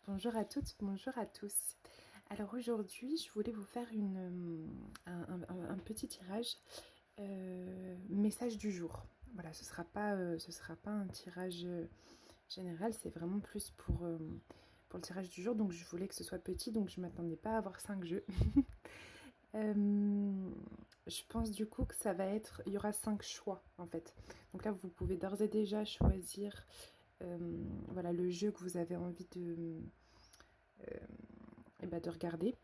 Bonjour à toutes, bonjour à tous. Alors aujourd'hui, je voulais vous faire un petit tirage message du jour. Voilà, ce sera pas un tirage général, c'est vraiment plus pour le tirage du jour. Donc je voulais que ce soit petit, donc je ne m'attendais pas à avoir 5 jeux. Je pense du coup que ça va être, il y aura 5 choix en fait. Donc là, vous pouvez d'ores et déjà choisir voilà, le jeu que vous avez envie de regarder.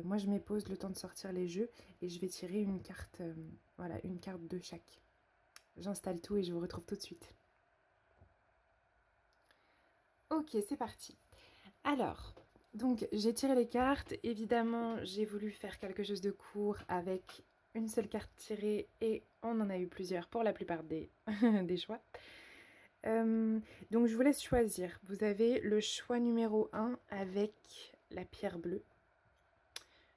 Moi, je m'épose le temps de sortir les jeux et je vais tirer une carte, voilà, une carte de chaque. J'installe tout et je vous retrouve tout de suite. Ok, c'est parti. Alors, donc j'ai tiré les cartes. Évidemment, j'ai voulu faire quelque chose de court avec une seule carte tirée et on en a eu plusieurs pour la plupart des, des choix. Donc je vous laisse choisir. Vous avez le choix numéro 1 avec la pierre bleue.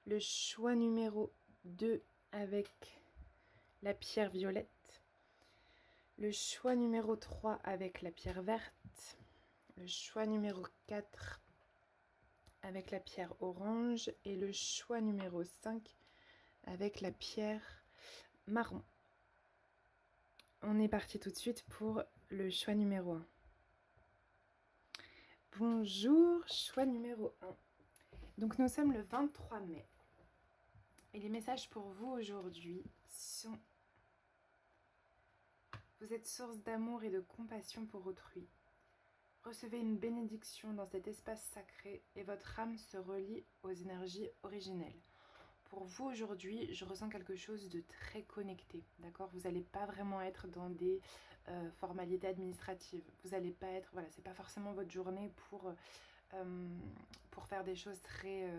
Le choix numéro 2 avec la pierre violette. Le choix numéro 3 avec la pierre verte. Le choix numéro 4 avec la pierre orange. Et le choix numéro 5 avec la pierre marron. On est parti tout de suite pour le choix numéro 1. Bonjour, choix numéro 1. Donc nous sommes le 23 mai. Et les messages pour vous aujourd'hui sont: vous êtes source d'amour et de compassion pour autrui. Recevez une bénédiction dans cet espace sacré et votre âme se relie aux énergies originelles. Pour vous aujourd'hui, je ressens quelque chose de très connecté, d'accord? Vous n'allez pas vraiment être dans des formalités administratives. Vous n'allez pas être, voilà, c'est pas forcément votre journée pour faire des choses très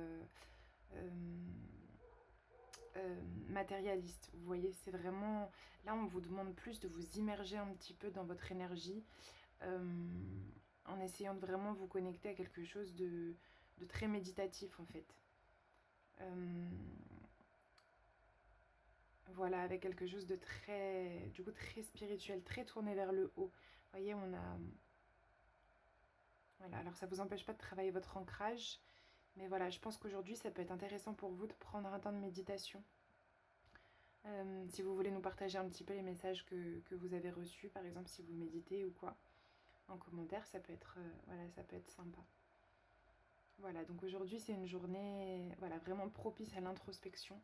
matérialistes. Vous voyez, c'est vraiment, là on vous demande plus de vous immerger un petit peu dans votre énergie. En essayant de vraiment vous connecter à quelque chose de très méditatif en fait. Voilà, avec quelque chose de très, du coup, très spirituel, très tourné vers le haut. Vous voyez, on a... Voilà, alors ça ne vous empêche pas de travailler votre ancrage, mais voilà, je pense qu'aujourd'hui, ça peut être intéressant pour vous de prendre un temps de méditation. Si vous voulez nous partager un petit peu les messages que vous avez reçus, par exemple, si vous méditez ou quoi, en commentaire, ça peut être, voilà, ça peut être sympa. Voilà, donc aujourd'hui c'est une journée voilà, vraiment propice à l'introspection,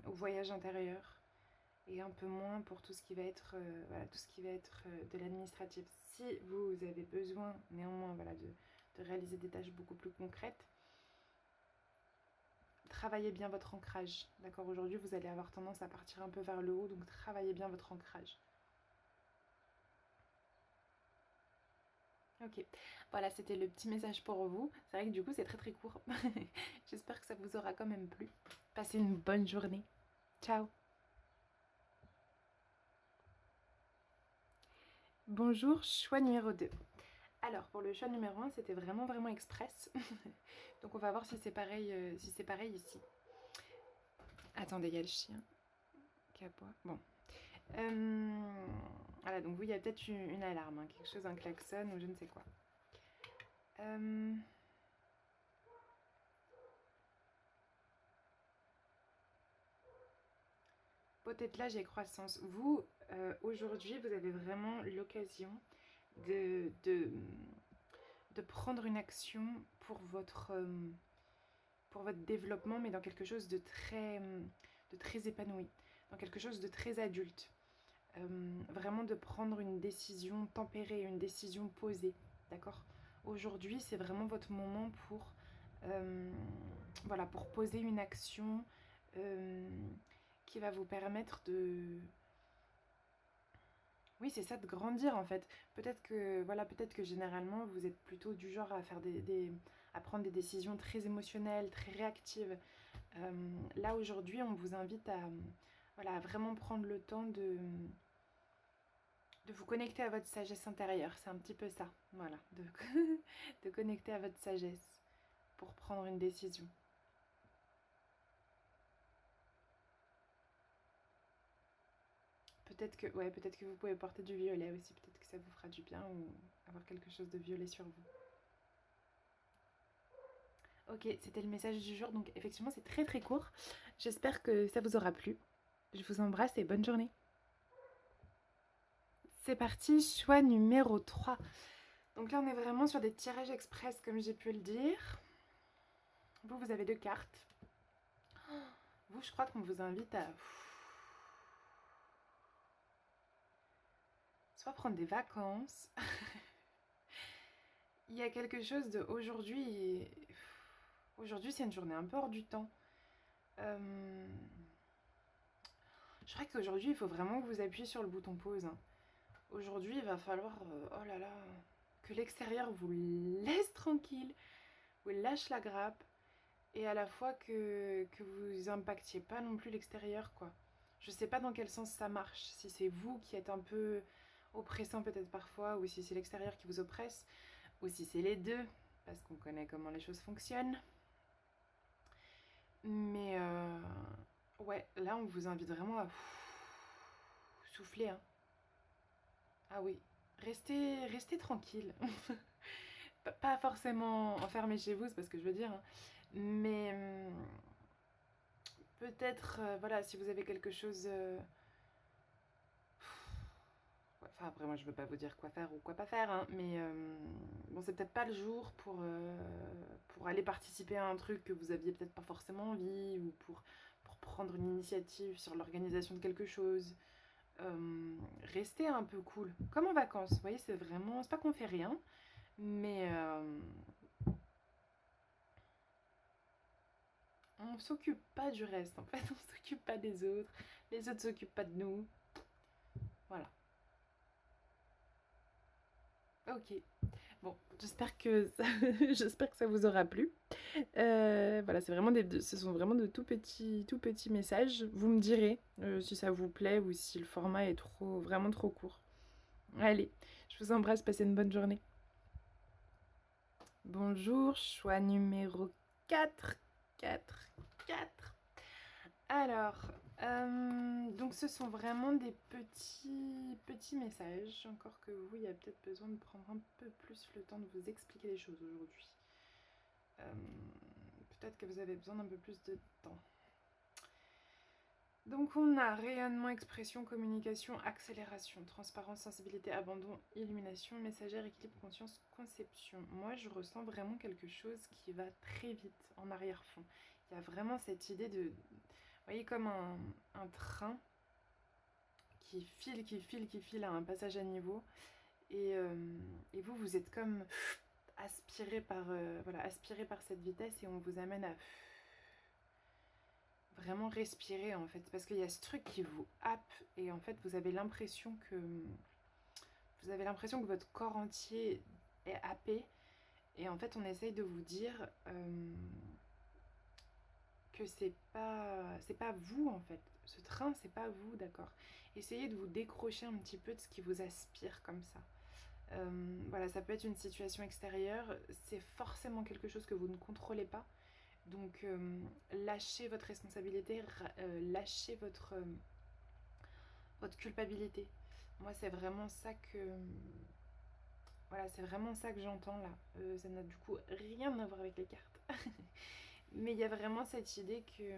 au voyage intérieur et un peu moins pour tout ce qui va être, voilà, tout ce qui va être de l'administratif. Si vous avez besoin néanmoins voilà, de réaliser des tâches beaucoup plus concrètes, travaillez bien votre ancrage. D'accord, aujourd'hui vous allez avoir tendance à partir un peu vers le haut, donc travaillez bien votre ancrage. Ok, voilà, c'était le petit message pour vous. C'est vrai que du coup, c'est très très court. J'espère que ça vous aura quand même plu. Passez une bonne journée. Ciao. Bonjour, choix numéro 2. Alors, pour le choix numéro 1, c'était vraiment express. Donc, on va voir si c'est pareil, ici. Attendez, il y a le chien qui aboie. Bon. Voilà, donc vous, il y a peut-être une alarme, hein, quelque chose, un klaxon ou je ne sais quoi. Peut-être là, j'ai croissance. Vous, aujourd'hui, vous avez vraiment l'occasion de, de, de prendre une action pour votre développement, mais dans quelque chose de très épanoui, dans quelque chose de très adulte. Vraiment de prendre une décision tempérée, une décision posée, d'accord? Aujourd'hui, c'est vraiment votre moment voilà, pour poser une action qui va vous permettre de... Oui, c'est ça, de grandir en fait. Peut-être que généralement, vous êtes plutôt du genre à faire à prendre des décisions très émotionnelles, très réactives. Là, aujourd'hui, on vous invite voilà, à vraiment prendre le temps de vous connecter à votre sagesse intérieure. C'est un petit peu ça, voilà, de connecter à votre sagesse pour prendre une décision. Peut-être que vous pouvez porter du violet aussi, peut-être que ça vous fera du bien ou avoir quelque chose de violet sur vous. Ok, c'était le message du jour, donc effectivement c'est très très court. J'espère que ça vous aura plu. Je vous embrasse et bonne journée. C'est parti, choix numéro 3. Donc là on est vraiment sur des tirages express comme j'ai pu le dire. Vous avez 2 cartes. Vous, je crois qu'on vous invite à soit prendre des vacances. Il y a quelque chose de aujourd'hui. Aujourd'hui, c'est une journée un peu hors du temps. Je crois qu'aujourd'hui, il faut vraiment que vous appuyez sur le bouton pause. Aujourd'hui, il va falloir, oh là là, que l'extérieur vous laisse tranquille, vous lâche la grappe, et à la fois que vous impactiez pas non plus l'extérieur, quoi. Je sais pas dans quel sens ça marche, si c'est vous qui êtes un peu oppressant peut-être parfois, ou si c'est l'extérieur qui vous oppresse, ou si c'est les deux, parce qu'on connaît comment les choses fonctionnent. Mais ouais, là on vous invite vraiment à souffler. Hein. Ah oui, restez tranquille. Pas forcément enfermé chez vous, c'est pas ce que je veux dire. Hein. Mais peut-être, voilà, si vous avez quelque chose... Enfin, après, moi, je veux pas vous dire quoi faire ou quoi pas faire, hein, mais bon, c'est peut-être pas le jour pour aller participer à un truc que vous aviez peut-être pas forcément envie, ou pour prendre une initiative sur l'organisation de quelque chose. Restez un peu cool, comme en vacances, vous voyez, c'est pas qu'on fait rien, mais on s'occupe pas du reste, en fait, on s'occupe pas des autres, les autres s'occupent pas de nous, voilà. Ok, bon, j'espère que ça vous aura plu. Voilà, ce sont vraiment de tout petits messages. Vous me direz si ça vous plaît ou si le format est vraiment trop court. Allez, je vous embrasse, passez une bonne journée. Bonjour, choix numéro 4. Alors, donc ce sont vraiment des petits messages. Encore que vous, il y a peut-être besoin de prendre un peu plus le temps de vous expliquer les choses aujourd'hui. Peut-être que vous avez besoin d'un peu plus de temps. Donc on a rayonnement, expression, communication, accélération, transparence, sensibilité, abandon, illumination, messagère, équilibre, conscience, conception. Moi je ressens vraiment quelque chose qui va très vite en arrière-fond. Il y a vraiment cette idée de... Vous voyez comme un train qui file à un passage à niveau. Et vous êtes comme aspiré par cette vitesse et on vous amène à vraiment respirer en fait. Parce qu'il y a ce truc qui vous happe et en fait vous avez l'impression que votre corps entier est happé. Et en fait on essaye de vous dire que c'est pas vous en fait. Ce train c'est pas vous, d'accord. Essayez de vous décrocher un petit peu de ce qui vous aspire comme ça. Voilà, ça peut être une situation extérieure, c'est forcément quelque chose que vous ne contrôlez pas. Donc lâchez votre responsabilité, lâchez votre culpabilité. Moi c'est vraiment ça que j'entends là. Ça n'a du coup rien à voir avec les cartes. Mais il y a vraiment cette idée que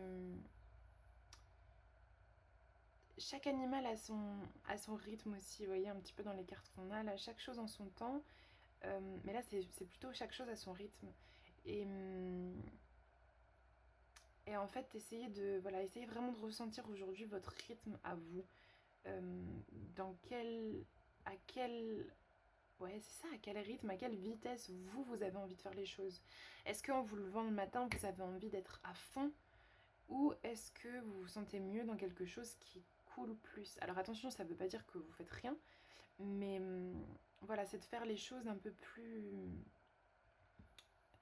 chaque animal a son rythme aussi, vous voyez un petit peu dans les cartes qu'on a là, chaque chose en son temps. Mais là c'est plutôt chaque chose à son rythme. Et en fait, essayez vraiment de ressentir aujourd'hui votre rythme à vous. Dans quel... À quel... Ouais, c'est ça, à quel rythme, à quelle vitesse vous avez envie de faire les choses. Est-ce qu'en vous levant le matin, vous avez envie d'être à fond? Ou est-ce que vous vous sentez mieux dans quelque chose qui coule plus? Alors attention, ça ne veut pas dire que vous faites rien. Mais voilà, c'est de faire les choses un peu plus...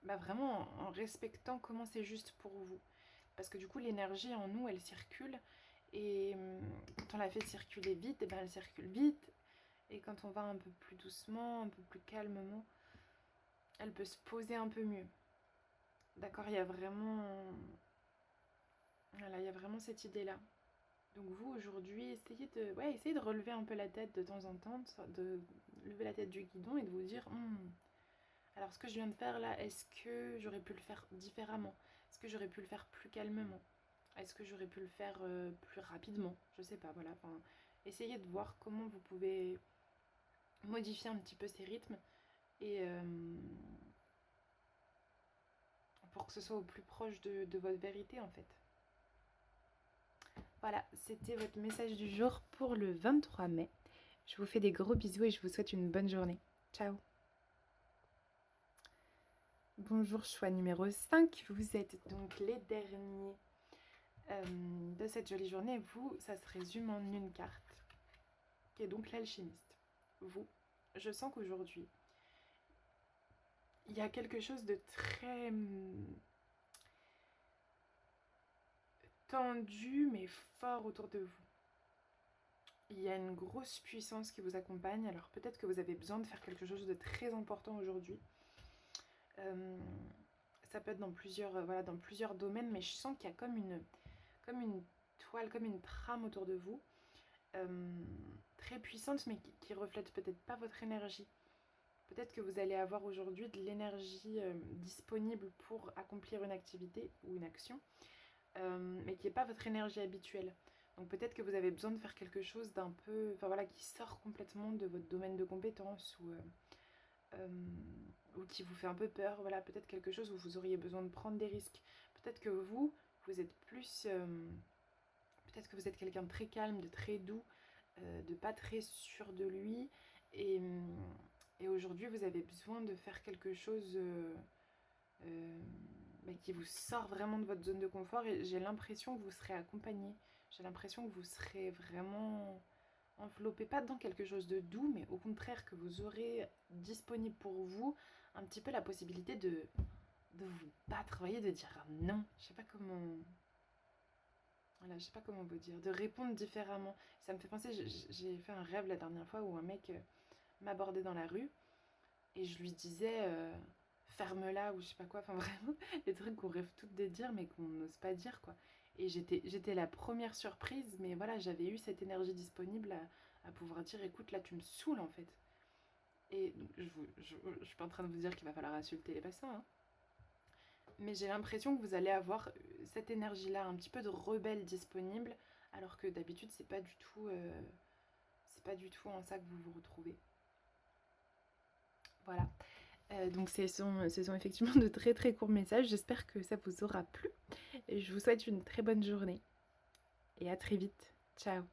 vraiment en respectant comment c'est juste pour vous. Parce que du coup, l'énergie en nous, elle circule. Et quand on la fait circuler vite, elle circule vite. Et quand on va un peu plus doucement, un peu plus calmement, elle peut se poser un peu mieux. D'accord, il y a vraiment... Voilà, il y a vraiment cette idée-là. Donc vous, aujourd'hui, essayez de relever un peu la tête de temps en temps, de lever la tête du guidon et de vous dire Alors ce que je viens de faire là, est-ce que j'aurais pu le faire différemment? Est-ce que j'aurais pu le faire plus calmement? Est-ce que j'aurais pu le faire plus rapidement? Je sais pas, voilà. Enfin, essayez de voir comment vous pouvez modifier un petit peu ces rythmes et pour que ce soit au plus proche de votre vérité en fait. Voilà, c'était votre message du jour pour le 23 mai. Je vous fais des gros bisous et je vous souhaite une bonne journée. Ciao. Bonjour, choix numéro 5. Vous êtes donc les derniers de cette jolie journée. Vous, ça se résume en une carte, qui est donc l'alchimiste. Vous, je sens qu'aujourd'hui, il y a quelque chose de très tendu mais fort autour de vous. Il y a une grosse puissance qui vous accompagne. Alors peut-être que vous avez besoin de faire quelque chose de très important aujourd'hui. Ça peut être dans plusieurs domaines, mais je sens qu'il y a comme une toile, comme une trame autour de vous, très puissante, mais qui reflète peut-être pas votre énergie. Peut-être que vous allez avoir aujourd'hui de l'énergie disponible pour accomplir une activité ou une action, mais qui n'est pas votre énergie habituelle. Donc peut-être que vous avez besoin de faire quelque chose d'un peu, qui sort complètement de votre domaine de compétences ou qui vous fait un peu peur. Voilà, peut-être quelque chose où vous auriez besoin de prendre des risques. Peut-être que vous êtes plus, peut-être que vous êtes quelqu'un de très calme, de très doux, de pas très sûr de lui, et aujourd'hui vous avez besoin de faire quelque chose qui vous sort vraiment de votre zone de confort, et j'ai l'impression que vous serez accompagné, j'ai l'impression que vous serez vraiment enveloppé, pas dans quelque chose de doux, mais au contraire que vous aurez disponible pour vous un petit peu la possibilité de vous battre, voyez, de dire non, je sais pas comment vous dire, de répondre différemment. Ça me fait penser, j'ai fait un rêve la dernière fois où un mec m'abordait dans la rue et je lui disais ferme-la ou je sais pas quoi, enfin vraiment les trucs qu'on rêve toutes de dire mais qu'on n'ose pas dire quoi. Et j'étais la première surprise, mais voilà, j'avais eu cette énergie disponible à pouvoir dire écoute, là tu me saoules en fait. Et je suis pas en train de vous dire qu'il va falloir insulter les passants, hein. Mais j'ai l'impression que vous allez avoir cette énergie-là, un petit peu de rebelle disponible, alors que d'habitude c'est pas du tout en ça que vous vous retrouvez. Voilà. Donc ce sont effectivement de très très courts messages. J'espère que ça vous aura plu. Et je vous souhaite une très bonne journée. Et à très vite. Ciao.